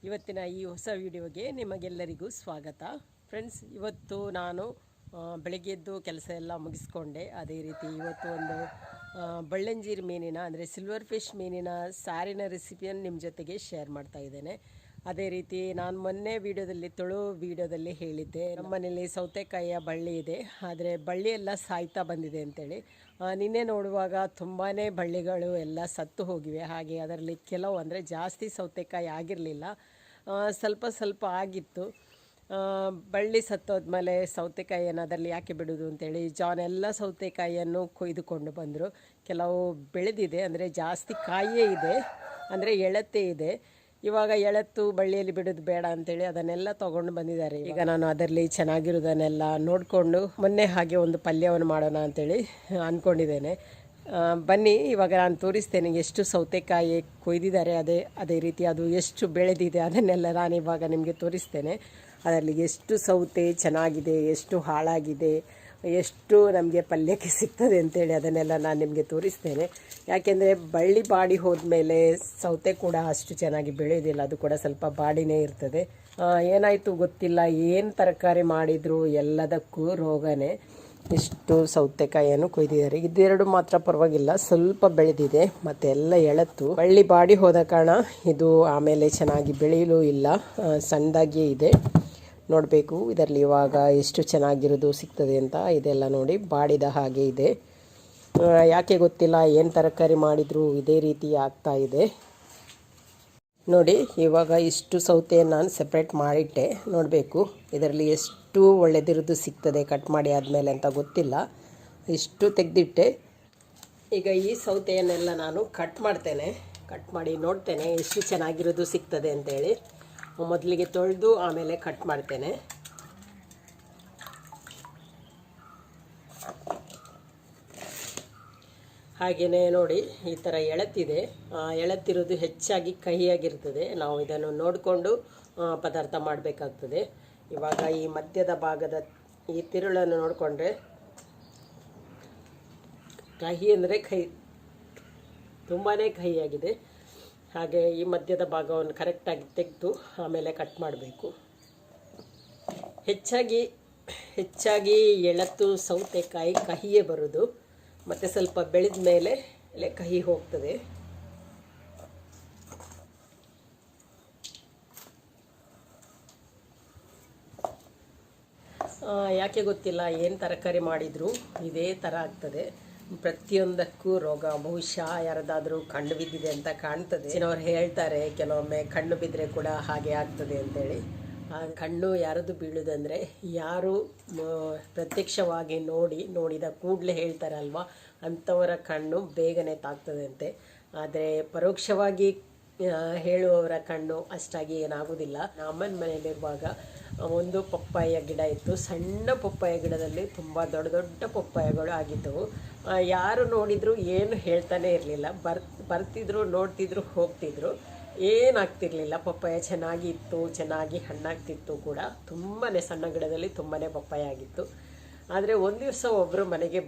ಇವತ್ತಿನ ಈ ಹೊಸ ವಿಡಿಯೋಗೆ ನಿಮಗೆಲ್ಲರಿಗೂ ಸ್ವಾಗತ. ಫ್ರೆಂಡ್ಸ್, ಇವತ್ತು ನಾನು ಬೆಳಗ್ಗೆ ಎದ್ದು ಕೆಲಸ ಎಲ್ಲ ಮುಗಿಸ್ಕೊಂಡೆ. ಅದೇ ರೀತಿ ಇವತ್ತು ಒಂದು ಬಳ್ಳಂಜೀರು ಮೀನಿನ ಅಂದರೆ ಸಿಲ್ವರ್ ಫಿಶ್ ಮೀನಿನ ಸಾರಿನ ರೆಸಿಪಿಯನ್ನು ನಿಮ್ಮ ಜೊತೆಗೆ ಶೇರ್ ಮಾಡ್ತಾ ಇದ್ದೇನೆ. ಅದೇ ರೀತಿ ನಾನು ಮೊನ್ನೆ ವಿಡಿಯೋದಲ್ಲಿ ಹೇಳಿದ್ದೆ, ನಮ್ಮ ಮನೇಲಿ ಸೌತೆಕಾಯಿಯ ಬಳ್ಳಿ ಇದೆ, ಆದರೆ ಬಳ್ಳಿ ಎಲ್ಲ ಸಾಯ್ತಾ ಬಂದಿದೆ ಅಂತೇಳಿ. ನಿನ್ನೆ ನೋಡುವಾಗ ತುಂಬಾ ಬಳ್ಳಿಗಳು ಎಲ್ಲ ಸತ್ತು ಹೋಗಿವೆ. ಹಾಗೆ ಅದರಲ್ಲಿ ಕೆಲವು ಅಂದರೆ ಜಾಸ್ತಿ ಸೌತೆಕಾಯಿ ಆಗಿರಲಿಲ್ಲ, ಸ್ವಲ್ಪ ಸ್ವಲ್ಪ ಆಗಿತ್ತು. ಬಳ್ಳಿ ಸತ್ತೋದ್ಮೇಲೆ ಸೌತೆಕಾಯಿಯನ್ನು ಅದರಲ್ಲಿ ಯಾಕೆ ಬಿಡೋದು ಅಂತೇಳಿ ಜಾನ್ ಎಲ್ಲ ಸೌತೆಕಾಯಿಯನ್ನು ಕೊಯ್ದುಕೊಂಡು ಬಂದರು. ಕೆಲವು ಬೆಳೆದಿದೆ, ಅಂದರೆ ಜಾಸ್ತಿ ಕಾಯೇ ಇದೆ, ಅಂದರೆ ಎಳತ್ತೇ ಇದೆ. ಇವಾಗ ಎಳತ್ತು ಬಳ್ಳಿಯಲ್ಲಿ ಬಿಡೋದು ಬೇಡ ಅಂತೇಳಿ ಅದನ್ನೆಲ್ಲ ತೊಗೊಂಡು ಬಂದಿದ್ದಾರೆ. ಈಗ ನಾನು ಅದರಲ್ಲಿ ಚೆನ್ನಾಗಿರೋದನ್ನೆಲ್ಲ ನೋಡಿಕೊಂಡು ಮೊನ್ನೆ ಹಾಗೆ ಒಂದು ಪಲ್ಯವನ್ನು ಮಾಡೋಣ ಅಂತೇಳಿ ಅಂದ್ಕೊಂಡಿದ್ದೇನೆ. ಬನ್ನಿ, ಇವಾಗ ನಾನು ತೋರಿಸ್ತೇನೆ ಎಷ್ಟು ಸೌತೆಕಾಯಿ ಕೊಯ್ದಿದ್ದಾರೆ, ಅದೇ ರೀತಿ ಅದು ಎಷ್ಟು ಬೆಳೆದಿದೆ ಅದನ್ನೆಲ್ಲ ನಾನು ಇವಾಗ ನಿಮಗೆ ತೋರಿಸ್ತೇನೆ. ಅದರಲ್ಲಿ ಎಷ್ಟು ಸೌತೆ ಚೆನ್ನಾಗಿದೆ, ಎಷ್ಟು ಹಾಳಾಗಿದೆ, ಎಷ್ಟು ನಮಗೆ ಪಲ್ಯಕ್ಕೆ ಸಿಗ್ತದೆ ಅಂತೇಳಿ ಅದನ್ನೆಲ್ಲ ನಾನು ನಿಮಗೆ ತೋರಿಸ್ತೇನೆ. ಯಾಕೆಂದರೆ ಬಳ್ಳಿ ಬಾಡಿ ಹೋದ್ಮೇಲೆ ಸೌತೆ ಕೂಡ ಅಷ್ಟು ಚೆನ್ನಾಗಿ ಬೆಳೆಯೋದಿಲ್ಲ, ಅದು ಕೂಡ ಸ್ವಲ್ಪ ಬಾಡಿನೇ ಇರ್ತದೆ. ಏನಾಯಿತು ಗೊತ್ತಿಲ್ಲ, ಏನು ತರಕಾರಿ ಮಾಡಿದರೂ ಎಲ್ಲದಕ್ಕೂ ರೋಗನೇ. ಇಷ್ಟು ಸೌತೆಕಾಯಿಯನ್ನು ಕೊಯ್ದಿದ್ದಾರೆ. ಇದೆರಡು ಮಾತ್ರ ಪರವಾಗಿಲ್ಲ, ಸ್ವಲ್ಪ ಬೆಳೆದಿದೆ, ಮತ್ತು ಎಲ್ಲ ಎಳತ್ತು. ಬಳ್ಳಿ ಬಾಡಿ ಹೋದ ಕಾರಣ ಇದು ಆಮೇಲೆ ಚೆನ್ನಾಗಿ ಬೆಳೆಯಲು ಇಲ್ಲ, ಸಣ್ಣದಾಗಿಯೇ ಇದೆ. ನೋಡಬೇಕು ಇದರಲ್ಲಿ ಇವಾಗ ಎಷ್ಟು ಚೆನ್ನಾಗಿರೋದು ಸಿಗ್ತದೆ ಅಂತ. ಇದೆಲ್ಲ ನೋಡಿ ಬಾಡಿದ ಹಾಗೆ ಇದೆ. ಯಾಕೆ ಗೊತ್ತಿಲ್ಲ, ಏನು ತರಕಾರಿ ಮಾಡಿದರೂ ಇದೇ ರೀತಿ ಆಗ್ತಾ ಇದೆ. ನೋಡಿ, ಇವಾಗ ಇಷ್ಟು ಸೌತೆಯನ್ನು ನಾನು ಸೆಪ್ರೇಟ್ ಮಾಡಿಟ್ಟೆ. ನೋಡಬೇಕು ಇದರಲ್ಲಿ ಎಷ್ಟು ಒಳ್ಳೆದಿರೋದು ಸಿಗ್ತದೆ ಕಟ್ ಮಾಡಿ ಆದಮೇಲೆ ಅಂತ ಗೊತ್ತಿಲ್ಲ. ಇಷ್ಟು ತೆಗೆದಿಟ್ಟೆ. ಈಗ ಈ ಸೌತೆಯನ್ನೆಲ್ಲ ನಾನು ಕಟ್ ಮಾಡ್ತೇನೆ. ಕಟ್ ಮಾಡಿ ನೋಡ್ತೇನೆ ಎಷ್ಟು ಚೆನ್ನಾಗಿರೋದು ಸಿಗ್ತದೆ ಅಂತೇಳಿ. ಮೊದಲಿಗೆ ತೊಳೆದು ಆಮೇಲೆ ಕಟ್ ಮಾಡ್ತೇನೆ. ಹಾಗೆಯೇ ನೋಡಿ, ಈ ಥರ ಎಳತ್ತಿದೆ. ಎಳತ್ತಿರೋದು ಹೆಚ್ಚಾಗಿ ಕಹಿಯಾಗಿರ್ತದೆ. ನಾವು ಇದನ್ನು ನೋಡಿಕೊಂಡು ಪದಾರ್ಥ ಮಾಡಬೇಕಾಗ್ತದೆ. ಇವಾಗ ಈ ಮಧ್ಯದ ಭಾಗದ ಈ ತಿರುಳನ್ನು ನೋಡಿಕೊಂಡ್ರೆ ಕಹಿ ಅಂದರೆ ತುಂಬಾ ಕಹಿಯಾಗಿದೆ. ಹಾಗೆ ಈ ಮಧ್ಯದ ಭಾಗವನ್ನು ಕರೆಕ್ಟಾಗಿ ತೆಗೆದು ಆಮೇಲೆ ಕಟ್ ಮಾಡಬೇಕು. ಹೆಚ್ಚಾಗಿ ಎಳತ್ತು ಸೌತೆಕಾಯಿ ಕಹಿಯೇ ಬರೋದು, ಮತ್ತು ಸ್ವಲ್ಪ ಬೆಳೆದ ಮೇಲೆ ಕಹಿ ಹೋಗ್ತದೆ. ಯಾಕೆ ಗೊತ್ತಿಲ್ಲ, ಏನು ತರಕಾರಿ ಮಾಡಿದರೂ ಇದೇ ಥರ ಆಗ್ತದೆ. ಪ್ರತಿಯೊಂದಕ್ಕೂ ರೋಗ. ಬಹುಶಃ ಯಾರದಾದರೂ ಕಣ್ಣು ಬಿದ್ದಿದೆ ಅಂತ ಕಾಣ್ತದೆ. ಅವ್ರು ಹೇಳ್ತಾರೆ ಕೆಲವೊಮ್ಮೆ ಕಣ್ಣು ಬಿದ್ದರೆ ಕೂಡ ಹಾಗೆ ಆಗ್ತದೆ ಅಂತೇಳಿ. ಕಣ್ಣು ಯಾರದು ಬೀಳುವುದಂದರೆ ಯಾರು ಪ್ರತ್ಯಕ್ಷವಾಗಿ ನೋಡಿದ ಕೂಡಲೇ ಹೇಳ್ತಾರಲ್ವ, ಅಂಥವರ ಕಣ್ಣು ಬೇಗನೆ ತಾಗ್ತದೆ ಅಂತೆ. ಆದರೆ ಪರೋಕ್ಷವಾಗಿ ಹೇಳುವವರ ಕಣ್ಣು ಅಷ್ಟಾಗಿ ಏನಾಗೋದಿಲ್ಲ. ಅಮ್ಮನ ಮನೆಯಲ್ಲಿರುವಾಗ ಒಂದು ಪಪ್ಪಾಯ ಗಿಡ ಇತ್ತು. ಸಣ್ಣ ಪಪ್ಪಾಯ ಗಿಡದಲ್ಲಿ ತುಂಬ ದೊಡ್ಡ ದೊಡ್ಡ ಪಪ್ಪಾಯಗಳು ಆಗಿದ್ದವು. ಯಾರು ನೋಡಿದ್ರು ಏನು ಹೇಳ್ತಾನೆ ಇರಲಿಲ್ಲ. ಬರ್ತಿದ್ರು, ನೋಡ್ತಿದ್ರು, ಹೋಗ್ತಿದ್ರು, ಏನಾಗ್ತಿರ್ಲಿಲ್ಲ. ಪಪ್ಪಾಯ ಚೆನ್ನಾಗಿ ಹಣ್ಣಾಗ್ತಿತ್ತು ಕೂಡ. ತುಂಬಾ ಸಣ್ಣ ಗಿಡದಲ್ಲಿ ತುಂಬಾ ಪಪ್ಪಾಯ ಆಗಿತ್ತು. ಆದರೆ ಒಂದು ದಿವಸ ಒಬ್ಬರು ಮನೆಗೆ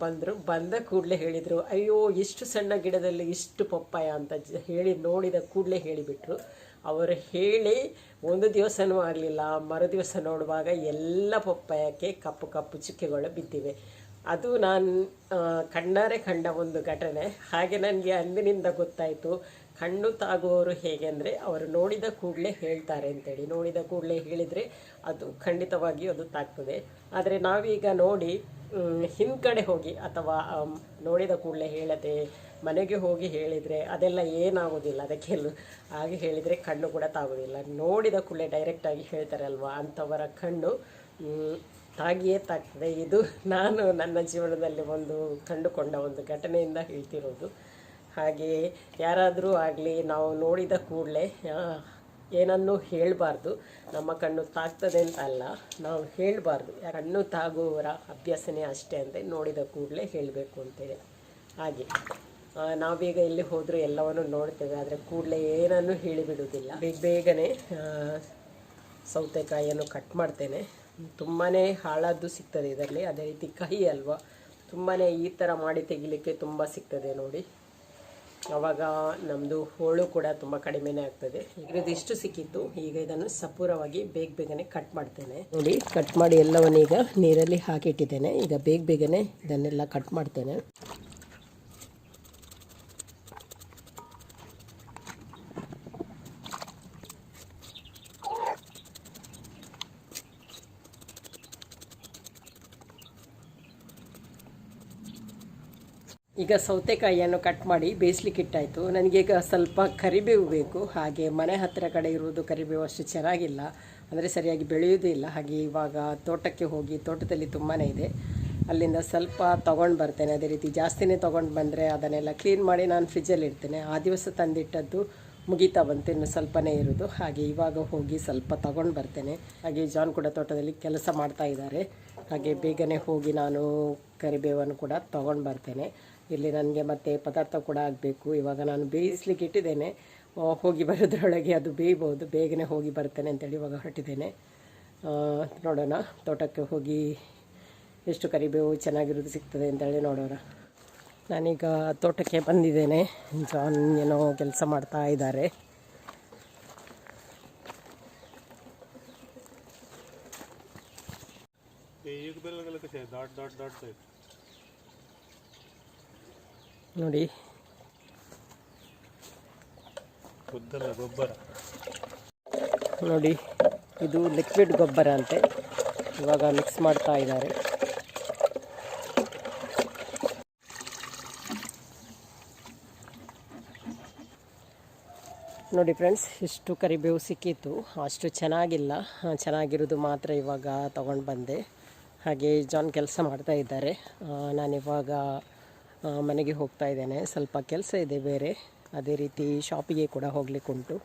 ಬಂದ ಕೂಡಲೇ ಹೇಳಿದರು, ಅಯ್ಯೋ ಇಷ್ಟು ಸಣ್ಣ ಗಿಡದಲ್ಲಿ ಇಷ್ಟು ಪಪ್ಪಾಯ ಅಂತ ಹೇಳಿ ನೋಡಿದ ಕೂಡಲೇ ಹೇಳಿಬಿಟ್ರು. ಅವರು ಹೇಳಿ ಒಂದು ದಿವಸನೂ ಆಗಲಿಲ್ಲ, ಮರುದಿವಸ ನೋಡುವಾಗ ಎಲ್ಲ ಪಪ್ಪಾಯಕ್ಕೆ ಕಪ್ಪು ಕಪ್ಪು ಚುಕ್ಕೆಗಳು ಬಿದ್ದಿವೆ. ಅದು ನಾನು ಕಣ್ಣಾರೆ ಕಂಡ ಒಂದು ಘಟನೆ. ಹಾಗೆ ನನಗೆ ಅಂದಿನಿಂದ ಗೊತ್ತಾಯಿತು, ಕಣ್ಣು ತಾಗುವವರು ಹೇಗೆ ಅಂದರೆ ಅವರು ನೋಡಿದ ಕೂಡಲೇ ಹೇಳ್ತಾರೆ ಅಂತೇಳಿ. ನೋಡಿದ ಕೂಡಲೇ ಹೇಳಿದರೆ ಅದು ಖಂಡಿತವಾಗಿಯೂ ಅದು ತಾಗ್ತದೆ. ಆದರೆ ನಾವೀಗ ನೋಡಿ ಹಿಂದ್ಗಡೆ ಹೋಗಿ ಅಥವಾ ನೋಡಿದ ಕೂಡಲೇ ಹೇಳದೆ ಮನೆಗೆ ಹೋಗಿ ಹೇಳಿದರೆ ಅದೆಲ್ಲ ಏನಾಗೋದಿಲ್ಲ. ಅದಕ್ಕೆಲ್ಲ ಹಾಗೆ ಹೇಳಿದರೆ ಕಣ್ಣು ಕೂಡ ತಾಗೋದಿಲ್ಲ. ನೋಡಿದ ಕೂಡಲೇ ಡೈರೆಕ್ಟಾಗಿ ಹೇಳ್ತಾರಲ್ವ, ಅಂಥವರ ಕಣ್ಣು ತಾಗಿಯೇ ತಾಗ್ತದೆ. ಇದು ನಾನು ನನ್ನ ಜೀವನದಲ್ಲಿ ಕಂಡುಕೊಂಡ ಒಂದು ಘಟನೆಯಿಂದ ಹೇಳ್ತಿರೋದು. ಹಾಗೆಯೇ ಯಾರಾದರೂ ಆಗಲಿ, ನಾವು ನೋಡಿದ ಕೂಡಲೇ ಏನನ್ನೂ ಹೇಳಬಾರ್ದು. ನಮ್ಮ ಕಣ್ಣು ತಾಗ್ತದೆ ಅಂತ ಅಲ್ಲ, ನಾವು ಹೇಳಬಾರ್ದು. ಕಣ್ಣು ತಾಗುವವರ ಅಭ್ಯಾಸನೇ ಅಷ್ಟೇ ಅಂತ ನೋಡಿದ ಕೂಡಲೇ ಹೇಳಬೇಕು ಅಂತೇಳಿ. ಹಾಗೆ ನಾವೀಗ ಎಲ್ಲಿ ಹೋದರೂ ಎಲ್ಲವನ್ನು ನೋಡ್ತೇವೆ, ಆದರೆ ಕೂಡಲೇ ಏನನ್ನೂ ಹೇಳಿಬಿಡುವುದಿಲ್ಲ. ಬೇಗನೆ ಸೌತೆಕಾಯಿಯನ್ನು ಕಟ್ ಮಾಡ್ತೇನೆ. ತುಂಬಾ ಹಾಳಾದ್ದು ಸಿಗ್ತದೆ ಇದರಲ್ಲಿ. ಅದೇ ರೀತಿ ಕಹಿ ಅಲ್ವಾ, ತುಂಬಾ ಈ ಥರ ಮಾಡಿ ತೆಗಿಲಿಕ್ಕೆ ತುಂಬ ಸಿಗ್ತದೆ ನೋಡಿ. ಆವಾಗ ನಮ್ಮದು ಹೋಳು ಕೂಡ ತುಂಬ ಕಡಿಮೆನೇ ಆಗ್ತದೆ. ಈಗ ಇಷ್ಟು ಸಿಕ್ಕಿತ್ತು. ಈಗ ಇದನ್ನು ಸಪೂರವಾಗಿ ಬೇಗನೆ ಕಟ್ ಮಾಡ್ತೇನೆ. ನೋಡಿ, ಕಟ್ ಮಾಡಿ ಎಲ್ಲವನ್ನೀಗ ನೀರಲ್ಲಿ ಹಾಕಿಟ್ಟಿದ್ದೇನೆ. ಈಗ ಬೇಗನೆ ಇದನ್ನೆಲ್ಲ ಕಟ್ ಮಾಡ್ತೇನೆ. ಈಗ ಸೌತೆಕಾಯಿಯನ್ನು ಕಟ್ ಮಾಡಿ ಬೇಯಿಸ್ಲಿಕ್ಕೆ ಇಟ್ಟಾಯಿತು. ನನಗೀಗ ಸ್ವಲ್ಪ ಕರಿಬೇವು ಬೇಕು. ಹಾಗೆ ಮನೆ ಹತ್ತಿರ ಕಡೆ ಇರುವುದು ಕರಿಬೇವು ಅಷ್ಟು ಚೆನ್ನಾಗಿಲ್ಲ, ಅಂದರೆ ಸರಿಯಾಗಿ ಬೆಳೆಯೋದೇ ಇಲ್ಲ. ಹಾಗೆ ಇವಾಗ ತೋಟಕ್ಕೆ ಹೋಗಿ, ತೋಟದಲ್ಲಿ ತುಂಬಾ ಇದೆ, ಅಲ್ಲಿಂದ ಸ್ವಲ್ಪ ತೊಗೊಂಡು ಬರ್ತೇನೆ. ಅದೇ ರೀತಿ ಜಾಸ್ತಿನೇ ತೊಗೊಂಡು ಬಂದರೆ ಅದನ್ನೆಲ್ಲ ಕ್ಲೀನ್ ಮಾಡಿ ನಾನು ಫ್ರಿಜ್ಜಲ್ಲಿ ಇಡ್ತೇನೆ. ಆ ದಿವಸ ತಂದಿಟ್ಟದ್ದು ಮುಗೀತಾ ಬಂತು, ಇನ್ನು ಸ್ವಲ್ಪನೇ ಇರೋದು. ಹಾಗೆ ಇವಾಗ ಹೋಗಿ ಸ್ವಲ್ಪ ತೊಗೊಂಡು ಬರ್ತೇನೆ. ಹಾಗೆ ಜಾನ್ ಕೂಡ ತೋಟದಲ್ಲಿ ಕೆಲಸ ಮಾಡ್ತಾ ಇದ್ದಾರೆ. ಹಾಗೆ ಬೇಗನೆ ಹೋಗಿ ನಾನು ಕರಿಬೇವನ್ನು ಕೂಡ ತೊಗೊಂಡು ಬರ್ತೇನೆ. ಇಲ್ಲಿ ನನಗೆ ಮತ್ತೆ ಪದಾರ್ಥ ಕೂಡ ಆಗಬೇಕು. ಇವಾಗ ನಾನು ಬೇಯಿಸ್ಲಿಕ್ಕೆ ಇಟ್ಟಿದ್ದೇನೆ. ಹೋಗಿ ಬರೋದ್ರೊಳಗೆ ಅದು ಬೇಯ್ಬೋದು. ಬೇಗನೆ ಹೋಗಿ ಬರ್ತೇನೆ ಅಂತೇಳಿ ಇವಾಗ ಹೊರಟಿದ್ದೇನೆ. ನೋಡೋಣ, ತೋಟಕ್ಕೆ ಹೋಗಿ ಎಷ್ಟು ಕರಿಬೇವು ಚೆನ್ನಾಗಿರೋದು ಸಿಗ್ತದೆ ಅಂತೇಳಿ ನೋಡೋಣ. ನಾನೀಗ ತೋಟಕ್ಕೆ ಬಂದಿದ್ದೇನೆ. ಜಾನ್ ಏನೋ ಕೆಲಸ ಮಾಡ್ತಾ ಇದ್ದಾರೆ. ನೋಡಿ, ಗೊಬ್ಬರ ನೋಡಿ, ಇದು ಲಿಕ್ವಿಡ್ ಗೊಬ್ಬರ ಅಂತೆ. ಇವಾಗ ಮಿಕ್ಸ್ ಮಾಡ್ತಾ ಇದ್ದಾರೆ. ನೋಡಿ ಫ್ರೆಂಡ್ಸ್, ಇಷ್ಟು ಕರಿಬೇವು ಸಿಕ್ಕಿತ್ತು. ಅಷ್ಟು ಚೆನ್ನಾಗಿಲ್ಲ, ಚೆನ್ನಾಗಿರೋದು ಮಾತ್ರ ಇವಾಗ ತಗೊಂಡು ಬಂದೆ. ಹಾಗೆ ಜಾನ್ ಕೆಲಸ ಮಾಡ್ತಾ ಇದ್ದಾರೆ. ನಾನಿವಾಗ ಮನೆಗೆ ಹೋಗ್ತಾ ಇದ್ದೇನೆ. ಸ್ವಲ್ಪ ಕೆಲಸ ಇದೆ ಬೇರೆ, ಅದೇ ರೀತಿ ಶಾಪಿಗೆ ಕೂಡ ಹೋಗ್ಲಿಕ್ಕುಂಟು.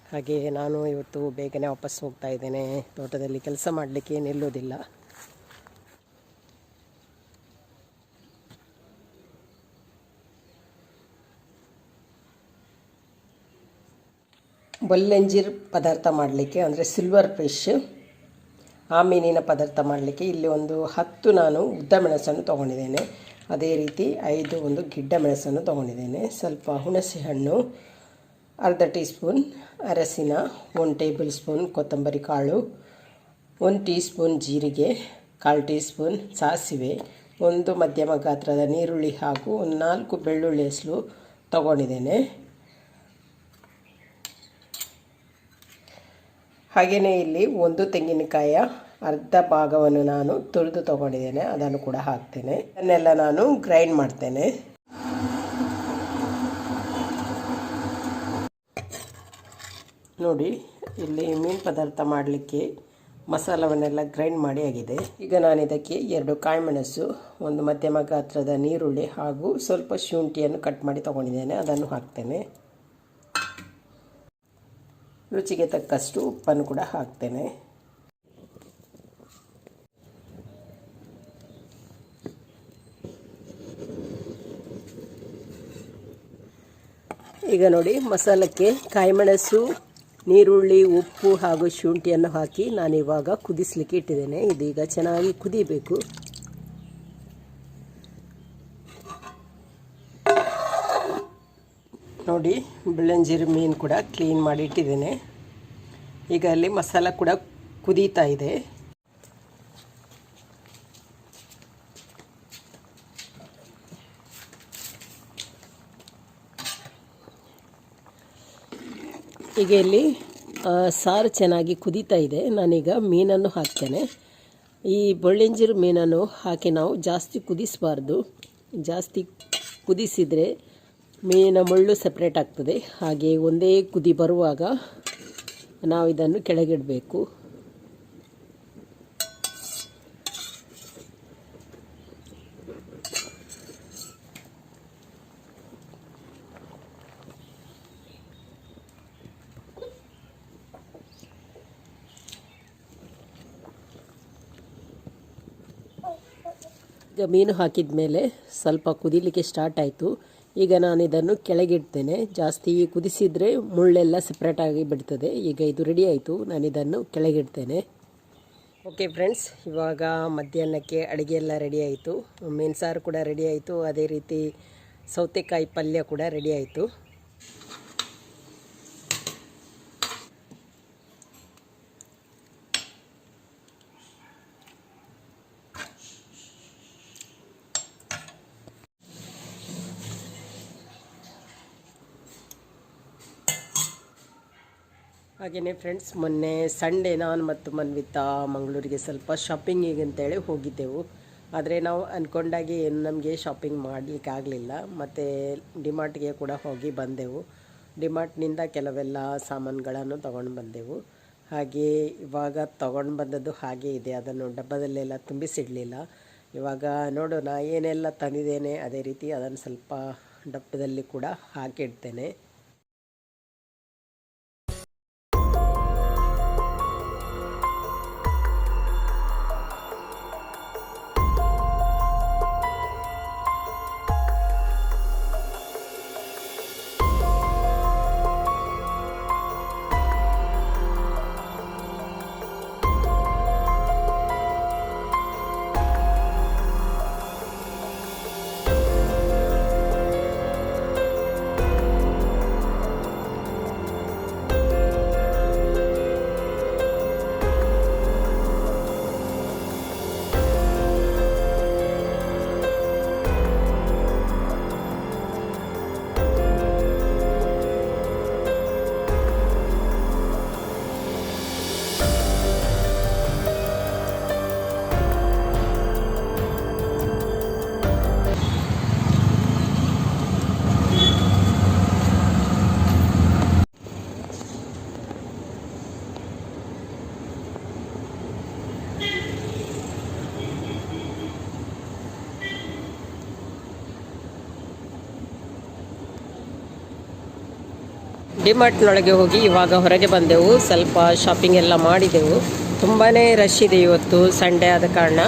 ಹಾಗೆ ನಾನು ಇವತ್ತು ಬೇಗನೆ ವಾಪಸ್ ಹೋಗ್ತಾ ಇದ್ದೇನೆ. ತೋಟದಲ್ಲಿ ಕೆಲಸ ಮಾಡಲಿಕ್ಕೆ ನಿಲ್ಲೋದಿಲ್ಲ. ಬೊಲ್ಲೆಂಜಿರ್ ಪದಾರ್ಥ ಮಾಡಲಿಕ್ಕೆ, ಅಂದರೆ ಸಿಲ್ವರ್ ಫಿಶ್, ಆ ಮೀನಿನ ಪದಾರ್ಥ ಮಾಡಲಿಕ್ಕೆ ಇಲ್ಲಿ ಒಂದು 10 ನಾನು ಉದ್ದ ಮೆಣಸನ್ನು ತೊಗೊಂಡಿದ್ದೇನೆ. ಅದೇ ರೀತಿ 5 ಒಂದು ಗಿಡ್ಡ ಮೆಣಸನ್ನು ತೊಗೊಂಡಿದ್ದೇನೆ. ಸ್ವಲ್ಪ ಹುಣಸೆ ಹಣ್ಣು, ಅರ್ಧ ಟೀ ಸ್ಪೂನ್ ಅರಸಿನ, 1 ಟೇಬಲ್ ಸ್ಪೂನ್ ಕೊತ್ತಂಬರಿ ಕಾಳು, 1 ಟೀ ಸ್ಪೂನ್ ಜೀರಿಗೆ, 1/4 ಟೀ ಸ್ಪೂನ್ ಸಾಸಿವೆ, 1 ಮಧ್ಯಮ ಗಾತ್ರದ ನೀರುಳ್ಳಿ ಹಾಗೂ 4 ಬೆಳ್ಳುಳ್ಳಿ ಹೆಸರು ತೊಗೊಂಡಿದ್ದೇನೆ. ಹಾಗೆಯೇ ಇಲ್ಲಿ 1 ತೆಂಗಿನಕಾಯಿಯ ಅರ್ಧ ಭಾಗವನ್ನು ನಾನು ತುರಿದು ತೊಗೊಂಡಿದ್ದೇನೆ. ಅದನ್ನು ಕೂಡ ಹಾಕ್ತೇನೆ. ಅದನ್ನೆಲ್ಲ ನಾನು ಗ್ರೈಂಡ್ ಮಾಡ್ತೇನೆ. ನೋಡಿ, ಇಲ್ಲಿ ಮೀನು ಪದಾರ್ಥ ಮಾಡಲಿಕ್ಕೆ ಮಸಾಲವನ್ನೆಲ್ಲ ಗ್ರೈಂಡ್ ಮಾಡಿ ಆಗಿದೆ. ಈಗ ನಾನು ಇದಕ್ಕೆ 2 ಕಾಯಿಮೆಣಸು, 1 ಮಧ್ಯಮ ಗಾತ್ರದ ನೀರುಳ್ಳಿ ಹಾಗೂ ಸ್ವಲ್ಪ ಶುಂಠಿಯನ್ನು ಕಟ್ ಮಾಡಿ ತೊಗೊಂಡಿದ್ದೇನೆ. ಅದನ್ನು ಹಾಕ್ತೇನೆ. ರುಚಿಗೆ ತಕ್ಕಷ್ಟು ಉಪ್ಪನ್ನು ಕೂಡ ಹಾಕ್ತೇನೆ. ಈಗ ನೋಡಿ, ಮಸಾಲಕ್ಕೆ ಕಾಯಿಮೆಣಸು, ನೀರುಳ್ಳಿ, ಉಪ್ಪು ಹಾಗೂ ಶುಂಠಿಯನ್ನು ಹಾಕಿ ನಾನಿವಾಗ ಕುದಿಸಲಿಕ್ಕೆ ಇಟ್ಟಿದ್ದೇನೆ. ಇದೀಗ ಚೆನ್ನಾಗಿ ಕುದಿಬೇಕು. ನೋಡಿ, ಬೆಳ್ಳಂಜೀರು ಮೀನು ಕೂಡ ಕ್ಲೀನ್ ಮಾಡಿ ಇಟ್ಟಿದ್ದೇನೆ. ಈಗ ಅಲ್ಲಿ ಮಸಾಲ ಕೂಡ ಕುದೀತಾ ಇದೆ. ಈಗ ಇಲ್ಲಿ ಸಾರು ಚೆನ್ನಾಗಿ ಕುದೀತಾ ಇದೆ. ನಾನೀಗ ಮೀನನ್ನು ಹಾಕ್ತೇನೆ. ಈ ಬೆಳ್ಳಂಜೀರು ಮೀನನ್ನು ಹಾಕಿ ನಾವು ಜಾಸ್ತಿ ಕುದಿಸಬಾರ್ದು. ಜಾಸ್ತಿ ಕುದಿಸಿದರೆ ಮೀನಿನ ಮುಳ್ಳು ಸಪ್ರೇಟ್ ಆಗ್ತದೆ. ಹಾಗೆ ಒಂದೇ ಕುದಿ ಬರುವಾಗ ನಾವು ಇದನ್ನು ಕೆಳಗಿಡಬೇಕು. ಈಗ ಮೀನು ಹಾಕಿದ ಮೇಲೆ ಸ್ವಲ್ಪ ಕುದಿಲಿಕ್ಕೆ ಸ್ಟಾರ್ಟ್ ಆಯಿತು. ಈಗ ನಾನು ಇದನ್ನು ಕೆಳಗಿಡ್ತೇನೆ. ಜಾಸ್ತಿ ಕುದಿಸಿದರೆ ಮುಳ್ಳೆಲ್ಲ ಸಪ್ರೇಟಾಗಿ ಬಿಡ್ತದೆ. ಈಗ ಇದು ರೆಡಿ ಆಯಿತು. ನಾನು ಇದನ್ನು ಕೆಳಗಿಡ್ತೇನೆ. ಓಕೆ ಫ್ರೆಂಡ್ಸ್, ಇವಾಗ ಮಧ್ಯಾಹ್ನಕ್ಕೆ ಅಡುಗೆ ಎಲ್ಲ ರೆಡಿ ಆಯಿತು. ಮೀನು ಸಾರು ಕೂಡ ರೆಡಿ ಆಯಿತು. ಅದೇ ರೀತಿ ಸೌತೆಕಾಯಿ ಪಲ್ಯ ಕೂಡ ರೆಡಿ ಆಯಿತು. ಹಾಗೆಯೇ ಫ್ರೆಂಡ್ಸ್, ಮೊನ್ನೆ ಸಂಡೇ ನಾನು ಮತ್ತು ಮನ್ವಿತಾ ಮಂಗಳೂರಿಗೆ ಸ್ವಲ್ಪ ಶಾಪಿಂಗಿಗೆ ಅಂತೇಳಿ ಹೋಗಿದ್ದೆವು. ಆದರೆ ನಾವು ಅಂದ್ಕೊಂಡಾಗೆ ಏನು ನಮಗೆ ಶಾಪಿಂಗ್ ಮಾಡಲಿಕ್ಕೆ ಆಗಲಿಲ್ಲ. ಮತ್ತು ಡಿಮಾರ್ಟ್ಗೆ ಕೂಡ ಹೋಗಿ ಬಂದೆವು. ಡಿಮಾರ್ಟ್ನಿಂದ ಕೆಲವೆಲ್ಲ ಸಾಮಾನುಗಳನ್ನು ತೊಗೊಂಡು ಬಂದೆವು. ಹಾಗೆ ಇವಾಗ ತೊಗೊಂಡು ಬಂದದ್ದು ಹಾಗೆ ಇದೆ, ಅದನ್ನು ಡಬ್ಬದಲ್ಲೆಲ್ಲ ತುಂಬಿಸಿಡಲಿಲ್ಲ. ಇವಾಗ ನೋಡೋಣ ಏನೆಲ್ಲ ತಂದಿದ್ದೇನೆ, ಅದೇ ರೀತಿ ಅದನ್ನು ಸ್ವಲ್ಪ ಡಬ್ಬದಲ್ಲಿ ಕೂಡ ಹಾಕಿಡ್ತೇನೆ. ಡಿಮಾರ್ಟ್ನೊಳಗೆ ಹೋಗಿ ಇವಾಗ ಹೊರಗೆ ಬಂದೆವು. ಸ್ವಲ್ಪ ಶಾಪಿಂಗ್ ಎಲ್ಲ ಮಾಡಿದೆವು. ತುಂಬಾ ರಶ್ ಇದೆ ಇವತ್ತು, ಸಂಡೇ ಆದ ಕಾರಣ.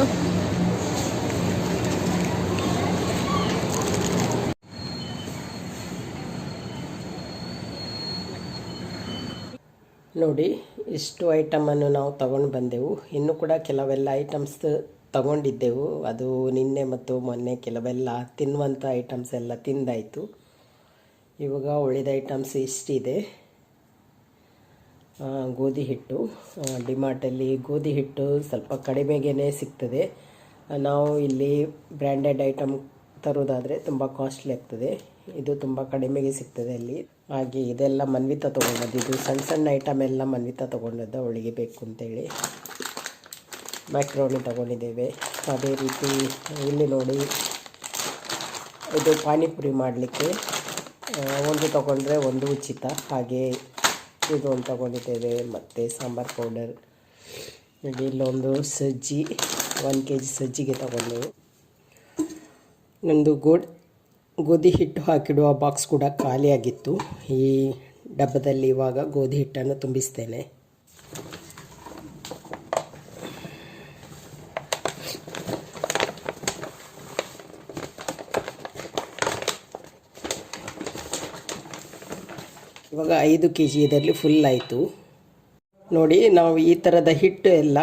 ನೋಡಿ, ಇಷ್ಟು ಐಟಮನ್ನು ನಾವು ತಗೊಂಡು ಬಂದೆವು. ಇನ್ನೂ ಕೂಡ ಕೆಲವೆಲ್ಲ ಐಟಮ್ಸ್ ತಗೊಂಡಿದ್ದೆವು. ಅದು ನಿನ್ನೆ ಮತ್ತು ಮೊನ್ನೆ ಕೆಲವೆಲ್ಲ ತಿನ್ನುವಂಥ ಐಟಮ್ಸ್ ಎಲ್ಲ ತಿಂದಾಯಿತು. ಇವಾಗ ಉಳಿದ ಐಟಮ್ಸ್ ಇಷ್ಟಿದೆ. ಗೋಧಿ ಹಿಟ್ಟು, ಡಿಮಾರ್ಟಲ್ಲಿ ಗೋಧಿ ಹಿಟ್ಟು ಸ್ವಲ್ಪ ಕಡಿಮೆಗೇ ಸಿಗ್ತದೆ. ನಾವು ಇಲ್ಲಿ ಬ್ರ್ಯಾಂಡೆಡ್ ಐಟಮ್ ತರೋದಾದರೆ ತುಂಬ ಕಾಸ್ಟ್ಲಿ ಆಗ್ತದೆ. ಇದು ತುಂಬ ಕಡಿಮೆಗೆ ಸಿಗ್ತದೆ ಅಲ್ಲಿ. ಹಾಗೆ ಇದೆಲ್ಲ ಮನ್ವಿತಾ ತೊಗೊಂಡದ್ದು. ಇದು ಸಣ್ಣ ಸಣ್ಣ ಐಟಮ್ ಎಲ್ಲ ಮನ್ವಿತಾ ತೊಗೊಂಡದ್ದು, ಅವಳಿಗೆ ಬೇಕು ಅಂತೇಳಿ. ಮ್ಯಾಕ್ರೋನಿ ತೊಗೊಂಡಿದ್ದೇವೆ. ಅದೇ ರೀತಿ ಇಲ್ಲಿ ನೋಡಿ, ಇದು ಪಾನಿಪುರಿ ಮಾಡಲಿಕ್ಕೆ ಒಂದು ತೊಗೊಂಡ್ರೆ ಒಂದು ಉಚಿತ. ಹಾಗೆ ಇದು ಒಂದು ತೊಗೊಂಡಿದ್ದೇವೆ. ಮತ್ತು ಸಾಂಬಾರು ಪೌಡರ್, ಇಲ್ಲೊಂದು ಸಜ್ಜಿ, 1 kg ಸಜ್ಜಿಗೆ ತೊಗೊಂಡೆವು. ನಂದು ಗೋಧಿ ಹಿಟ್ಟು ಹಾಕಿಡುವ ಬಾಕ್ಸ್ ಕೂಡ ಖಾಲಿಯಾಗಿತ್ತು. ಈ ಡಬ್ಬದಲ್ಲಿ ಇವಾಗ ಗೋಧಿ ಹಿಟ್ಟನ್ನು ತುಂಬಿಸ್ತೇನೆ. ಇವಾಗ 5 kg ಇದರಲ್ಲಿ ಫುಲ್ ಆಯಿತು. ನೋಡಿ, ನಾವು ಈ ಥರದ ಹಿಟ್ಟು ಎಲ್ಲ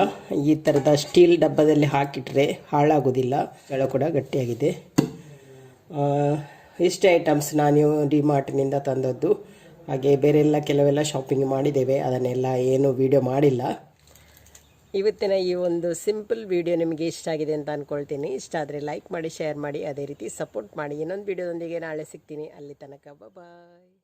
ಈ ಥರದ ಸ್ಟೀಲ್ ಡಬ್ಬದಲ್ಲಿ ಹಾಕಿಟ್ರೆ ಹಾಳಾಗೋದಿಲ್ಲ. ಕೆಳ ಕೂಡ ಗಟ್ಟಿಯಾಗಿದೆ. ಇಷ್ಟೇ ಐಟಮ್ಸ್ ನಾನು ಡಿಮಾರ್ಟ್ನಿಂದ ತಂದದ್ದು. ಹಾಗೆ ಬೇರೆಲ್ಲ ಕೆಲವೆಲ್ಲ ಶಾಪಿಂಗ್ ಮಾಡಿದ್ದೇವೆ, ಅದನ್ನೆಲ್ಲ ಏನು ವಿಡಿಯೋ ಮಾಡಿಲ್ಲ. ಇವತ್ತಿನ ಈ ಒಂದು ಸಿಂಪಲ್ ವಿಡಿಯೋ ನಿಮಗೆ ಇಷ್ಟ ಆಗಿದೆ ಅಂತ ಅಂದ್ಕೊಳ್ತೀನಿ. ಇಷ್ಟ ಆದರೆ ಲೈಕ್ ಮಾಡಿ, ಶೇರ್ ಮಾಡಿ, ಅದೇ ರೀತಿ ಸಪೋರ್ಟ್ ಮಾಡಿ. ಇನ್ನೊಂದು ವಿಡಿಯೋದೊಂದಿಗೆ ನಾಳೆ ಸಿಗ್ತೀನಿ. ಅಲ್ಲಿ ತನಕ ಬಾಯ್.